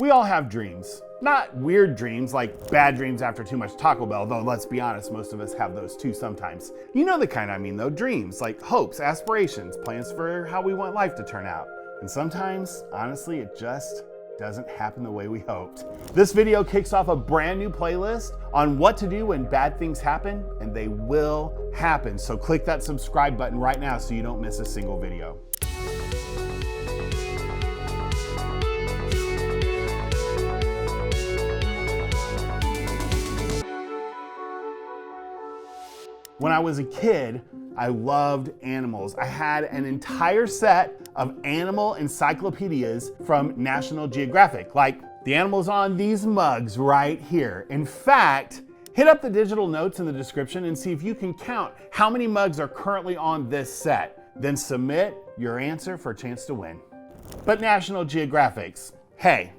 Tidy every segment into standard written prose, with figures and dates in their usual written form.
We all have dreams. Not weird dreams like bad dreams after too much Taco Bell, though let's be honest, most of us have those too sometimes. You know the kind I mean though, dreams like hopes, aspirations, plans for how we want life to turn out. And sometimes, honestly, it just doesn't happen the way we hoped. This video kicks off a brand new playlist on what to do when bad things happen, and they will happen. So click that subscribe button right now so you don't miss a single video. When I was a kid, I loved animals. I had an entire set of animal encyclopedias from National Geographic, like the animals on these mugs right here. In fact, hit up the digital notes in the description and see if you can count how many mugs are currently on this set. Then submit your answer for a chance to win. But National Geographics, hey,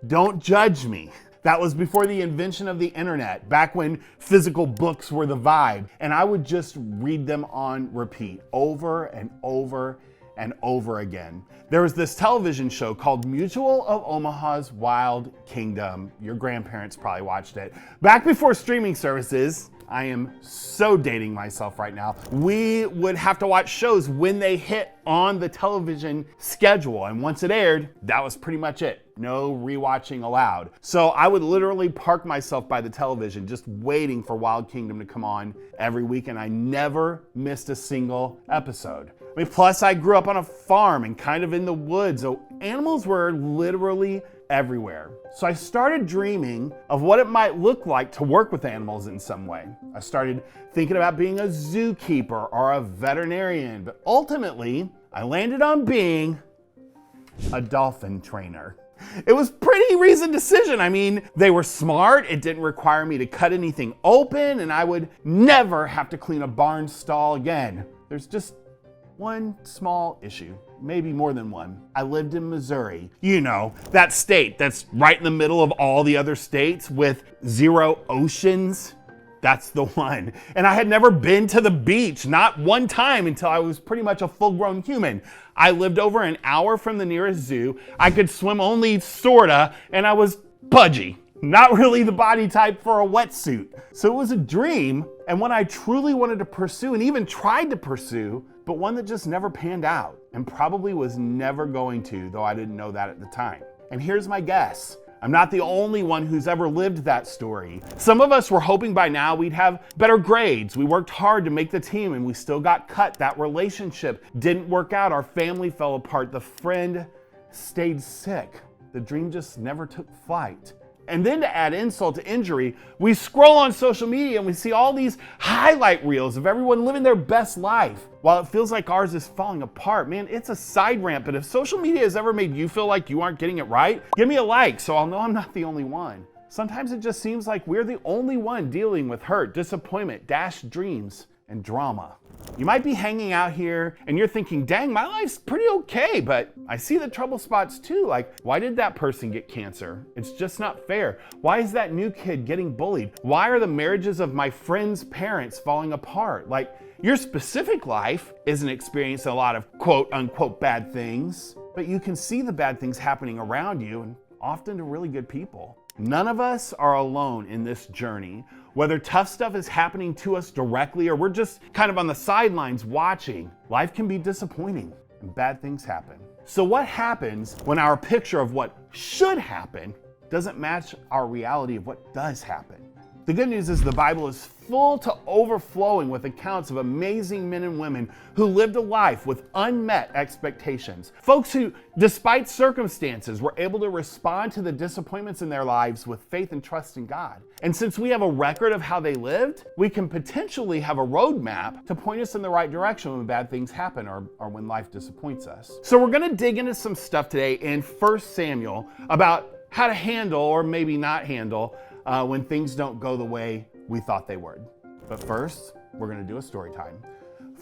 don't judge me. That was before the invention of the internet, back when physical books were the vibe, and I would just read them on repeat over and over and over again. There was this television show called Mutual of Omaha's Wild Kingdom. Your grandparents probably watched it. Back before streaming services, I am so dating myself right now, we would have to watch shows when they hit on the television schedule. And once it aired, that was pretty much it. No rewatching allowed. So I would literally park myself by the television just waiting for Wild Kingdom to come on every week, and I never missed a single episode. I mean, plus I grew up on a farm and kind of in the woods, so animals were literally everywhere. So I started dreaming of what it might look like to work with animals in some way. I started thinking about being a zookeeper or a veterinarian, but ultimately I landed on being a dolphin trainer. It was a pretty reasoned decision. I mean, they were smart, it didn't require me to cut anything open, and I would never have to clean a barn stall again. There's just one small issue, maybe more than one. I lived in Missouri. You know, that state that's right in the middle of all the other states with 0 oceans. That's the one. And I had never been to the beach, not one time until I was pretty much a full-grown human. I lived over an hour from the nearest zoo. I could swim only sorta, and I was pudgy. Not really the body type for a wetsuit. So it was a dream, and one I truly wanted to pursue and even tried to pursue, but one that just never panned out and probably was never going to, though I didn't know that at the time. And here's my guess. I'm not the only one who's ever lived that story. Some of us were hoping by now we'd have better grades. We worked hard to make the team and we still got cut. That relationship didn't work out. Our family fell apart. The friend stayed sick. The dream just never took flight. And then to add insult to injury, we scroll on social media and we see all these highlight reels of everyone living their best life. While it feels like ours is falling apart, man, it's a side rant, but if social media has ever made you feel like you aren't getting it right, give me a like so I'll know I'm not the only one. Sometimes it just seems like we're the only one dealing with hurt, disappointment, dashed dreams, and drama. You might be hanging out here and you're thinking, dang, my life's pretty okay, but I see the trouble spots too. Like, why did that person get cancer? It's just not fair. Why is that new kid getting bullied? Why are the marriages of my friends' parents falling apart? Like, your specific life isn't experiencing a lot of quote unquote bad things, but you can see the bad things happening around you and often to really good people. None of us are alone in this journey. Whether tough stuff is happening to us directly or we're just kind of on the sidelines watching, life can be disappointing and bad things happen. So what happens when our picture of what should happen doesn't match our reality of what does happen? The good news is the Bible is full to overflowing with accounts of amazing men and women who lived a life with unmet expectations. Folks who, despite circumstances, were able to respond to the disappointments in their lives with faith and trust in God. And since we have a record of how they lived, we can potentially have a roadmap to point us in the right direction when bad things happen or when life disappoints us. So we're gonna dig into some stuff today in 1 Samuel about how to handle or maybe not handle when things don't go the way we thought they would. But first, we're gonna do a story time.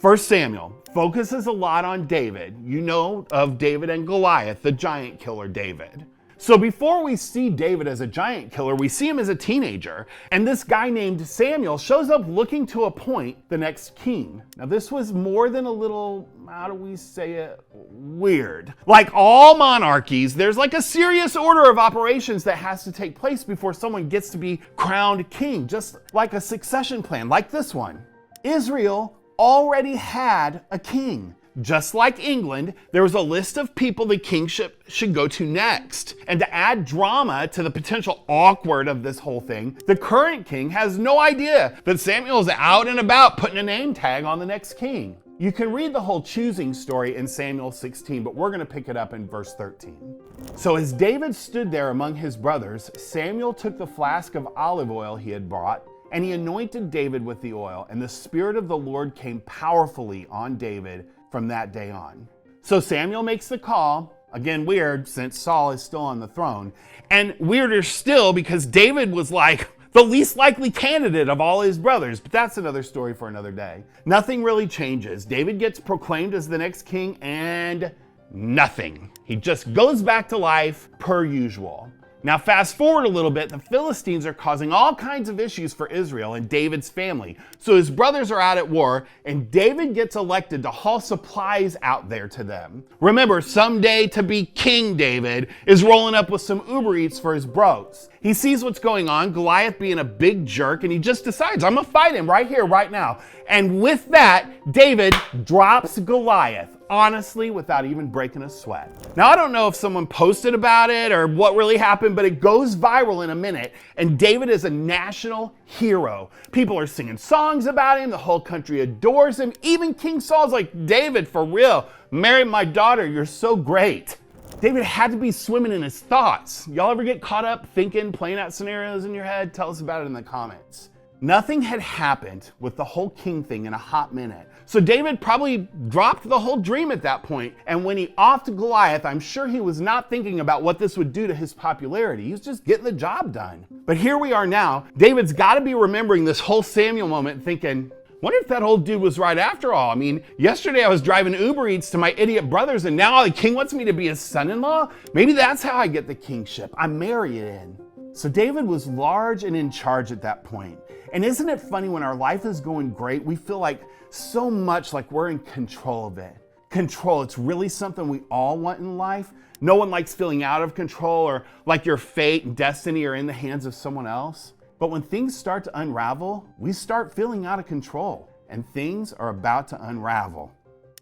1 Samuel focuses a lot on David. You know of David and Goliath, the giant killer David. So before we see David as a giant killer, we see him as a teenager. And this guy named Samuel shows up looking to appoint the next king. Now this was more than a little, how do we say it, weird. Like all monarchies, there's like a serious order of operations that has to take place before someone gets to be crowned king, just like a succession plan, like this one. Israel already had a king. Just like England, there was a list of people the kingship should go to next. And to add drama to the potential awkward of this whole thing, the current king has no idea that Samuel's out and about putting a name tag on the next king. You can read the whole choosing story in Samuel 16, but we're going to pick it up in verse 13. So as David stood there among his brothers, Samuel took the flask of olive oil he had brought, and he anointed David with the oil, and the Spirit of the Lord came powerfully on David from that day on. So Samuel makes the call, again weird since Saul is still on the throne, and weirder still because David was like the least likely candidate of all his brothers, but that's another story for another day. Nothing really changes. David gets proclaimed as the next king and nothing. He just goes back to life per usual. Now fast forward a little bit, the Philistines are causing all kinds of issues for Israel and David's family. So his brothers are out at war and David gets elected to haul supplies out there to them. Remember, someday to be King David is rolling up with some Uber Eats for his bros. He sees what's going on, Goliath being a big jerk, and he just decides, I'm gonna fight him right here, right now. And with that, David drops Goliath, honestly, without even breaking a sweat. Now, I don't know if someone posted about it or what really happened, but it goes viral in a minute, and David is a national hero. People are singing songs about him, the whole country adores him, even King Saul's like, David, for real, marry my daughter, you're so great. David had to be swimming in his thoughts. Y'all ever get caught up thinking, playing out scenarios in your head? Tell us about it in the comments. Nothing had happened with the whole king thing in a hot minute. So David probably dropped the whole dream at that point. And when he offed Goliath, I'm sure he was not thinking about what this would do to his popularity. He was just getting the job done. But here we are now. David's got to be remembering this whole Samuel moment thinking, wonder if that old dude was right after all. I mean, yesterday I was driving Uber Eats to my idiot brothers and now the king wants me to be his son-in-law? Maybe that's how I get the kingship. I marry it in. So David was large and in charge at that point. And isn't it funny when our life is going great, we feel like so much like we're in control of it. Control, it's really something we all want in life. No one likes feeling out of control or like your fate and destiny are in the hands of someone else. But when things start to unravel, we start feeling out of control, and things are about to unravel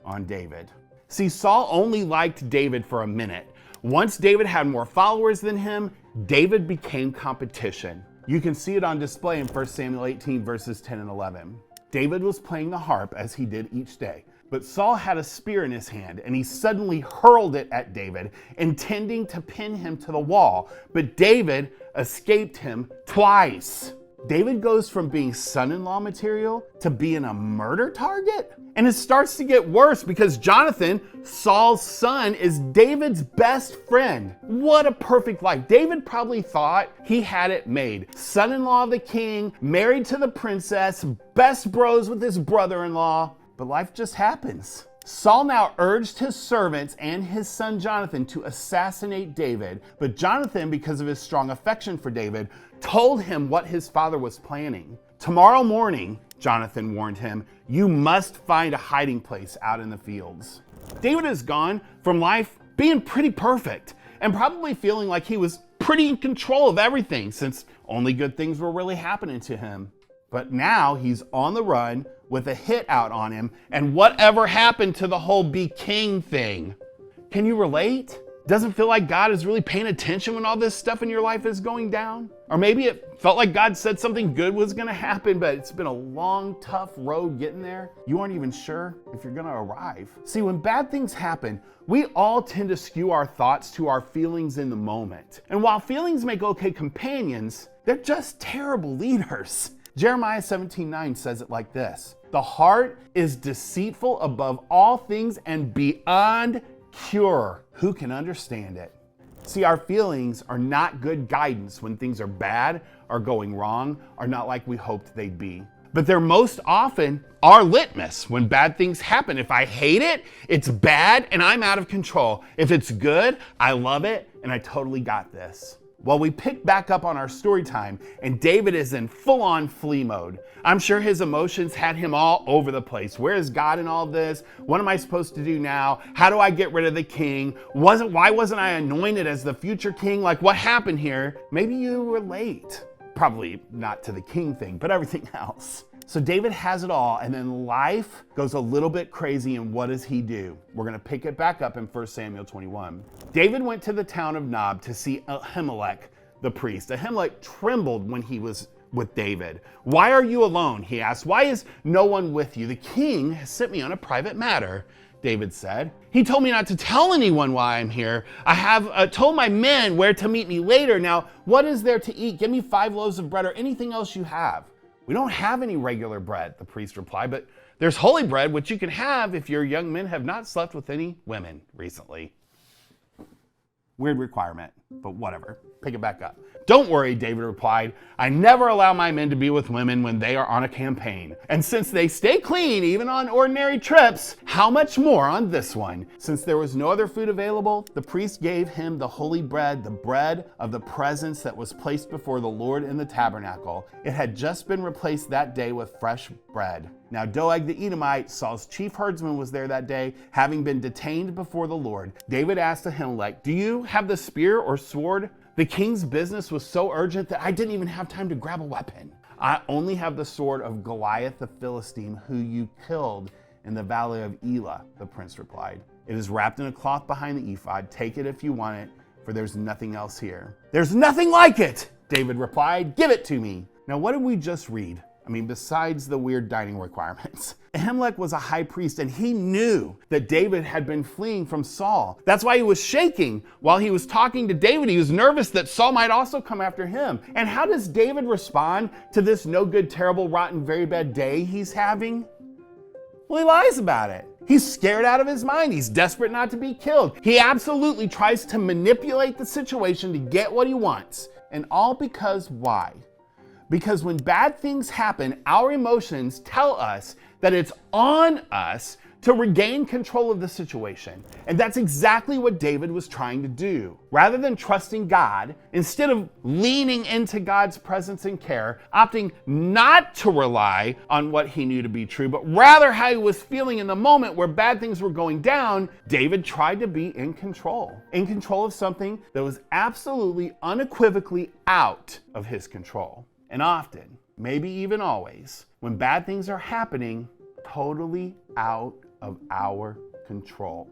on David. See, Saul only liked David for a minute. Once David had more followers than him, David became competition. You can see it on display in 1 Samuel 18 verses 10 and 11. David was playing the harp as he did each day, but Saul had a spear in his hand and he suddenly hurled it at David, intending to pin him to the wall, but David escaped him twice. David goes from being son-in-law material to being a murder target? And it starts to get worse because Jonathan, Saul's son, is David's best friend. What a perfect life. David probably thought he had it made. Son-in-law of the king, married to the princess, best bros with his brother-in-law. But life just happens. Saul now urged his servants and his son Jonathan to assassinate David, but Jonathan, because of his strong affection for David, told him what his father was planning. Tomorrow morning, Jonathan warned him, you must find a hiding place out in the fields. David has gone from life being pretty perfect and probably feeling like he was pretty in control of everything since only good things were really happening to him. But now he's on the run with a hit out on him, and whatever happened to the whole be king thing? Can you relate? Doesn't feel like God is really paying attention when all this stuff in your life is going down? Or maybe it felt like God said something good was gonna happen, but it's been a long, tough road getting there. You aren't even sure if you're gonna arrive. See, when bad things happen, we all tend to skew our thoughts to our feelings in the moment. And while feelings make okay companions, they're just terrible leaders. Jeremiah 17:9 says it like this: the heart is deceitful above all things and beyond cure. Who can understand it? See, our feelings are not good guidance when things are bad or going wrong or not like we hoped they'd be. but they're most often our litmus when bad things happen. If I hate it, it's bad and I'm out of control. If it's good, I love it and I totally got this. Well, we pick back up on our story time and David is in full-on flee mode. I'm sure his emotions had him all over the place. Where is God in all this? What am I supposed to do now? How do I get rid of the king? Why wasn't I anointed as the future king? Like, what happened here? Maybe you relate. Probably not to the king thing, but everything else. So David has it all, and then life goes a little bit crazy, and what does he do? We're gonna pick it back up in 1 Samuel 21. David went to the town of Nob to see Ahimelech, the priest. Ahimelech trembled when he was with David. Why are you alone? He asked. Why is no one with you? The king has sent me on a private matter, David said. He told me not to tell anyone why I'm here. I have told my men where to meet me later. Now, what is there to eat? Give me 5 loaves of bread or anything else you have. We don't have any regular bread, the priest replied, but there's holy bread, which you can have if your young men have not slept with any women recently. Weird requirement, but whatever. Pick it back up. Don't worry, David replied. I never allow my men to be with women when they are on a campaign. And since they stay clean, even on ordinary trips, how much more on this one? Since there was no other food available, the priest gave him the holy bread, the bread of the presence that was placed before the Lord in the tabernacle. It had just been replaced that day with fresh bread. Now Doeg the Edomite, Saul's chief herdsman, was there that day, having been detained before the Lord. David asked Ahimelech, do you have the spear or sword? The king's business was so urgent that I didn't even have time to grab a weapon. I only have the sword of Goliath the Philistine, who you killed in the valley of Elah, the prince replied. It is wrapped in a cloth behind the ephod. Take it if you want it, for there's nothing else here. There's nothing like it, David replied. Give it to me. Now, what did we just read? I mean, besides the weird dining requirements. Ahimelech was a high priest and he knew that David had been fleeing from Saul. That's why he was shaking while he was talking to David. He was nervous that Saul might also come after him. And how does David respond to this no good, terrible, rotten, very bad day he's having? Well, he lies about it. He's scared out of his mind. He's desperate not to be killed. He absolutely tries to manipulate the situation to get what he wants. And all because why? Because when bad things happen, our emotions tell us that it's on us to regain control of the situation. And that's exactly what David was trying to do. Rather than trusting God, instead of leaning into God's presence and care, opting not to rely on what he knew to be true, but rather how he was feeling in the moment where bad things were going down, David tried to be in control of something that was absolutely unequivocally out of his control. And often, maybe even always, when bad things are happening, totally out of our control.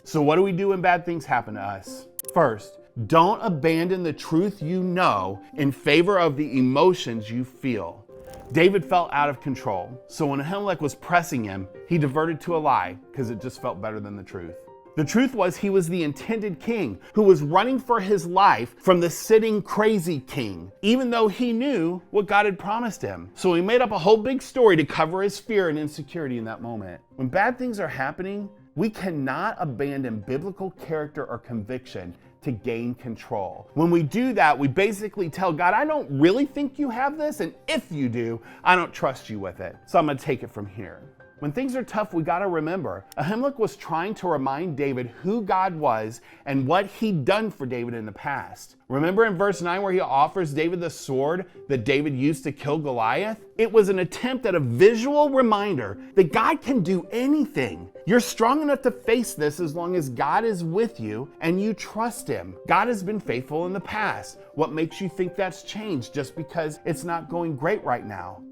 So what do we do when bad things happen to us? First, don't abandon the truth you know in favor of the emotions you feel. David felt out of control, so when Ahimelech was pressing him, he diverted to a lie because it just felt better than the truth. The truth was he was the intended king who was running for his life from the sitting crazy king, even though he knew what God had promised him. So he made up a whole big story to cover his fear and insecurity in that moment. When bad things are happening, we cannot abandon biblical character or conviction to gain control. When we do that, we basically tell God, I don't really think you have this, and if you do, I don't trust you with it. So I'm gonna take it from here. When things are tough, we gotta remember, Ahimelech was trying to remind David who God was and what he'd done for David in the past. Remember in verse 9 where he offers David the sword that David used to kill Goliath? It was an attempt at a visual reminder that God can do anything. You're strong enough to face this as long as God is with you and you trust him. God has been faithful in the past. What makes you think that's changed just because it's not going great right now?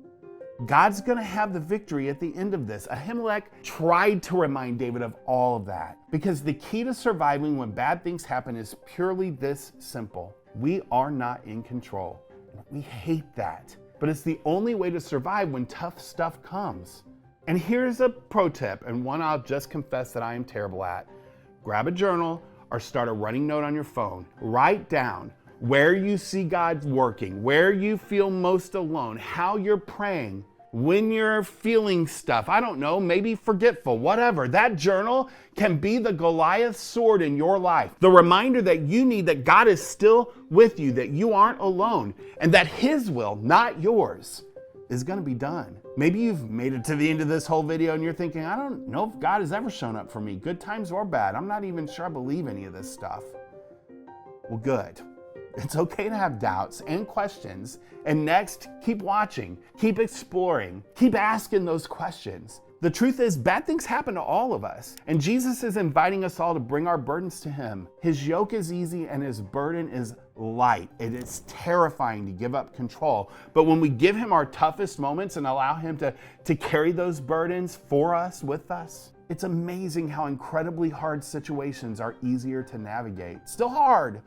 God's gonna have the victory at the end of this. Ahimelech tried to remind David of all of that because the key to surviving when bad things happen is purely this simple. We are not in control. We hate that, but it's the only way to survive when tough stuff comes. And here's a pro tip, and one I'll just confess that I am terrible at. Grab a journal or start a running note on your phone. Write down where you see God working, where you feel most alone, how you're praying, when you're feeling stuff, I don't know, maybe forgetful, whatever. That journal can be the Goliath sword in your life. The reminder that you need that God is still with you, that you aren't alone, and that his will, not yours, is going to be done. Maybe you've made it to the end of this whole video and you're thinking, I don't know if God has ever shown up for me, good times or bad. I'm not even sure I believe any of this stuff. Well, good. It's okay to have doubts and questions. And next, keep watching, keep exploring, keep asking those questions. The truth is, bad things happen to all of us, and Jesus is inviting us all to bring our burdens to him. His yoke is easy and his burden is light. It is terrifying to give up control, but when we give him our toughest moments and allow him to carry those burdens for us, with us, it's amazing how incredibly hard situations are easier to navigate. Still hard,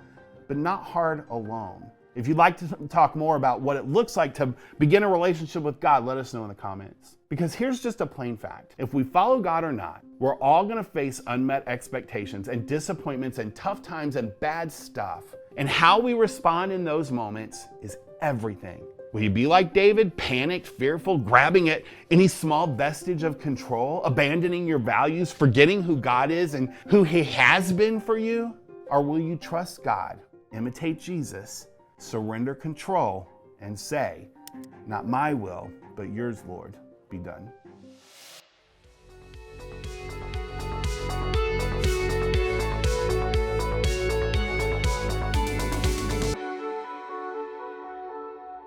but not hard alone. If you'd like to talk more about what it looks like to begin a relationship with God, let us know in the comments. Because here's just a plain fact. If we follow God or not, we're all gonna face unmet expectations and disappointments and tough times and bad stuff. And how we respond in those moments is everything. Will you be like David, panicked, fearful, grabbing at any small vestige of control, abandoning your values, forgetting who God is and who he has been for you? Or will you trust God, imitate Jesus, surrender control, and say, not my will, but yours, Lord, be done.